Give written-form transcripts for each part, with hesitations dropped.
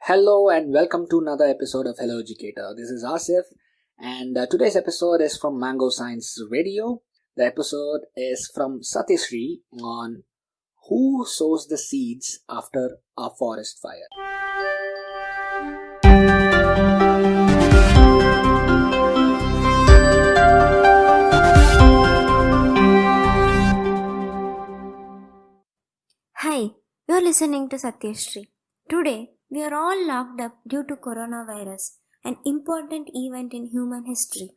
Hello and welcome to another episode of Hello Educator. This is Asif and today's episode is from Mango Science Radio. The episode is from Satyashree on who sows the seeds after a forest fire. Hi, you're listening to Satyashree. Today, we are all locked up due to coronavirus, an important event in human history.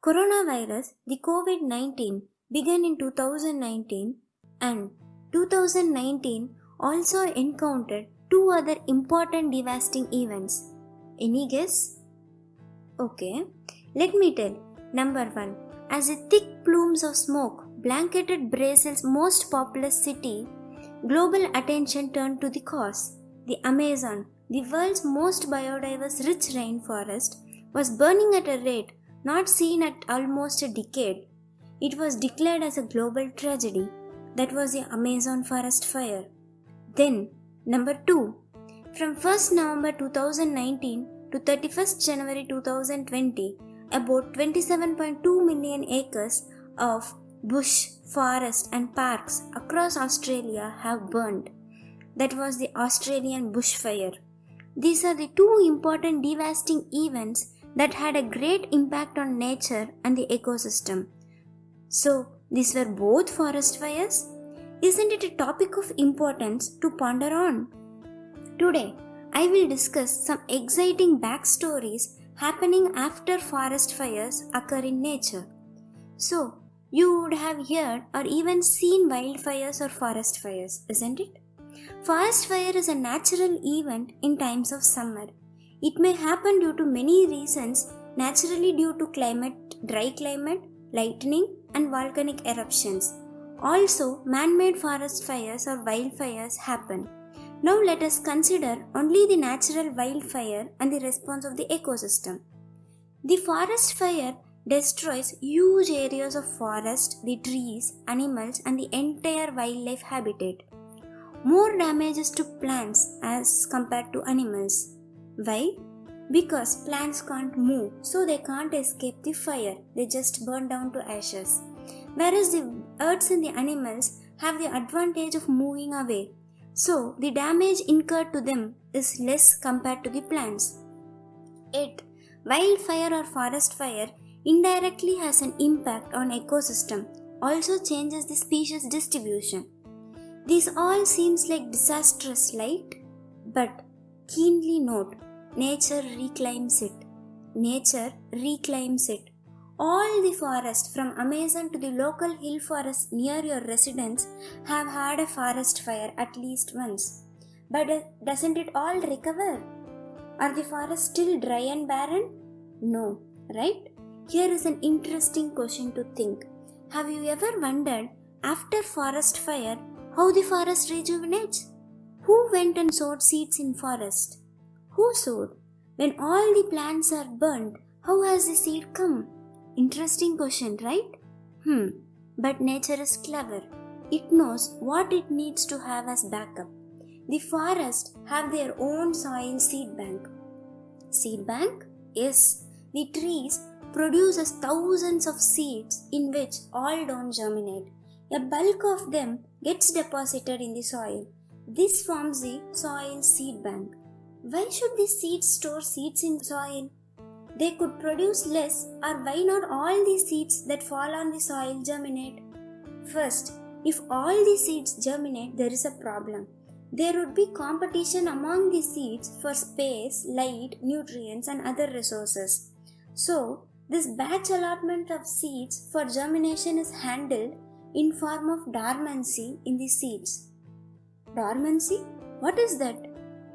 Coronavirus, the COVID-19, began in 2019 and 2019 also encountered two other important devastating events. Any guess? Okay, let me tell. Number 1. As a thick plumes of smoke blanketed Brazil's most populous city, global attention turned to the cause. The Amazon, the world's most biodiverse rich rainforest, was burning at a rate not seen at almost a decade. It was declared as a global tragedy. That was the Amazon forest fire. Then, number 2. From 1st November 2019 to 31st January 2020, about 27.2 million acres of bush, forest and parks across Australia have burned. That was the Australian bushfire. These are the two important devastating events that had a great impact on nature and the ecosystem. So, these were both forest fires? Isn't it a topic of importance to ponder on? Today, I will discuss some exciting backstories happening after forest fires occur in nature. So, you would have heard or even seen wildfires or forest fires, isn't it? Forest fire is a natural event in times of summer. It may happen due to many reasons, naturally due to dry climate, lightning and volcanic eruptions. Also, man-made forest fires or wildfires happen. Now let us consider only the natural wildfire and the response of the ecosystem. The forest fire destroys huge areas of forest, the trees, animals and the entire wildlife habitat. More damages to plants as compared to animals. Why? Because plants can't move, so they can't escape the fire, they just burn down to ashes. Whereas the birds and the animals have the advantage of moving away, so the damage incurred to them is less compared to the plants. Yet, wildfire or forest fire indirectly has an impact on ecosystem, also changes the species distribution. This all seems like disastrous, right? But keenly note, nature reclaims it. Nature reclaims it. All the forest from Amazon to the local hill forest near your residence have had a forest fire at least once. But doesn't it all recover? Are the forests still dry and barren? No, right? Here is an interesting question to think. Have you ever wondered, after forest fire, how the forest rejuvenates? Who went and sowed seeds in forest? Who sowed? When all the plants are burnt, how has the seed come? Interesting question, right? But nature is clever. It knows what it needs to have as backup. The forests have their own soil seed bank. Seed bank? Yes. The trees produces thousands of seeds in which all don't germinate. A bulk of them gets deposited in the soil. This forms the soil seed bank. Why should the seeds store seeds in soil? They could produce less, or why not all the seeds that fall on the soil germinate? First, if all the seeds germinate, there is a problem. There would be competition among the seeds for space, light, nutrients and other resources. So, this batch allotment of seeds for germination is handled in form of dormancy in the seeds. Dormancy? What is that?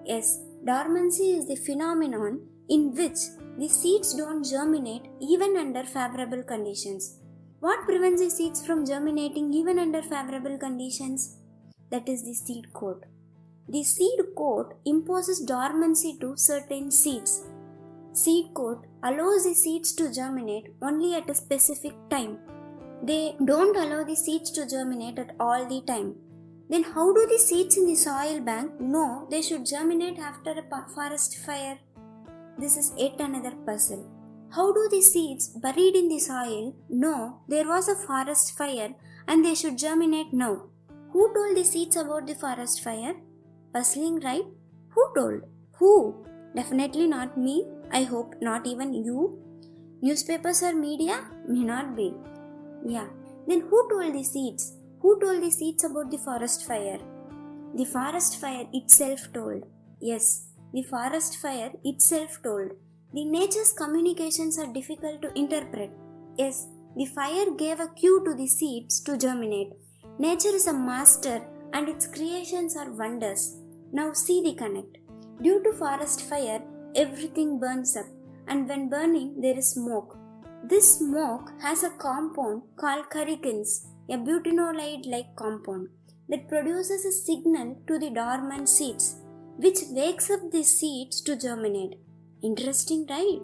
Yes, dormancy is the phenomenon in which the seeds don't germinate even under favorable conditions. What prevents the seeds from germinating even under favorable conditions? That is the seed coat. The seed coat imposes dormancy to certain seeds. Seed coat allows the seeds to germinate only at a specific time. They don't allow the seeds to germinate at all the time. Then how do the seeds in the soil bank know they should germinate after a forest fire? This is yet another puzzle. How do the seeds buried in the soil know there was a forest fire and they should germinate now? Who told the seeds about the forest fire? Puzzling, right? Who told? Who? Definitely not me. I hope not even you. Newspapers or media? May not be. Yeah. Then who told the seeds? Who told the seeds about the forest fire? The forest fire itself told. Yes, the forest fire itself told. The nature's communications are difficult to interpret. Yes, the fire gave a cue to the seeds to germinate. Nature is a master and its creations are wonders. Now see the connect. Due to forest fire, everything burns up, and when burning, there is smoke. This smoke has a compound called carcinogens, a butanolide-like compound that produces a signal to the dormant seeds, which wakes up the seeds to germinate. Interesting, right?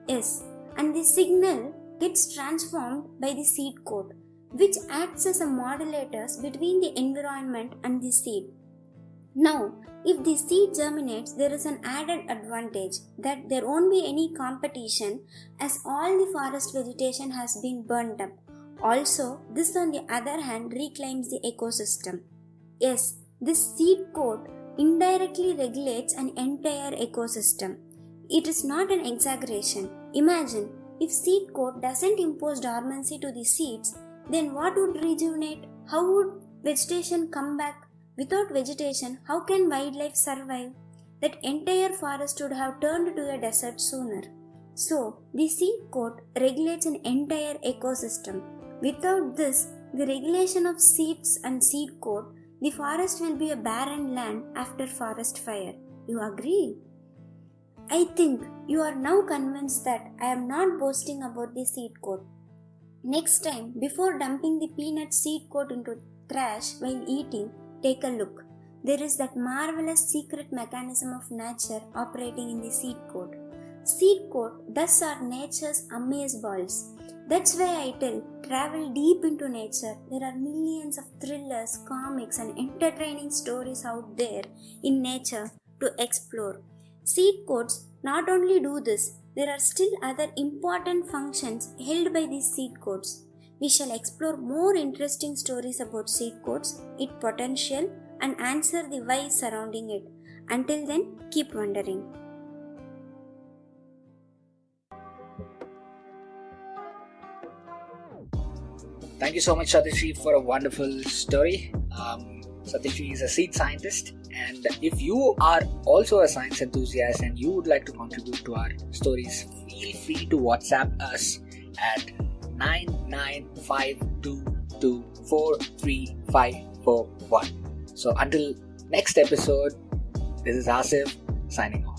Yes, and the signal gets transformed by the seed coat, which acts as a modulator between the environment and the seed. Now, if the seed germinates, there is an added advantage that there won't be any competition as all the forest vegetation has been burnt up. Also, this on the other hand reclaims the ecosystem. Yes, this seed coat indirectly regulates an entire ecosystem. It is not an exaggeration. Imagine, if seed coat doesn't impose dormancy to the seeds, then what would rejuvenate? How would vegetation come back? Without vegetation, how can wildlife survive? That entire forest would have turned to a desert sooner. So, the seed coat regulates an entire ecosystem. Without this, the regulation of seeds and seed coat, the forest will be a barren land after forest fire. You agree? I think you are now convinced that I am not boasting about the seed coat. Next time, before dumping the peanut seed coat into trash while eating, take a look. There is that marvelous secret mechanism of nature operating in the seed coat. Seed coat thus are nature's amazeballs. That's why I tell, travel deep into nature. There are millions of thrillers, comics and entertaining stories out there in nature to explore. Seed coats not only do this, there are still other important functions held by these seed coats. We shall explore more interesting stories about seed coats, its potential, and answer the why surrounding it. Until then, keep wondering. Thank you so much, Satyashree, for a wonderful story. Satyashree is a seed scientist, and if you are also a science enthusiast and you would like to contribute to our stories, feel free to WhatsApp us at 9952243541. So until next episode, this is Asif signing off.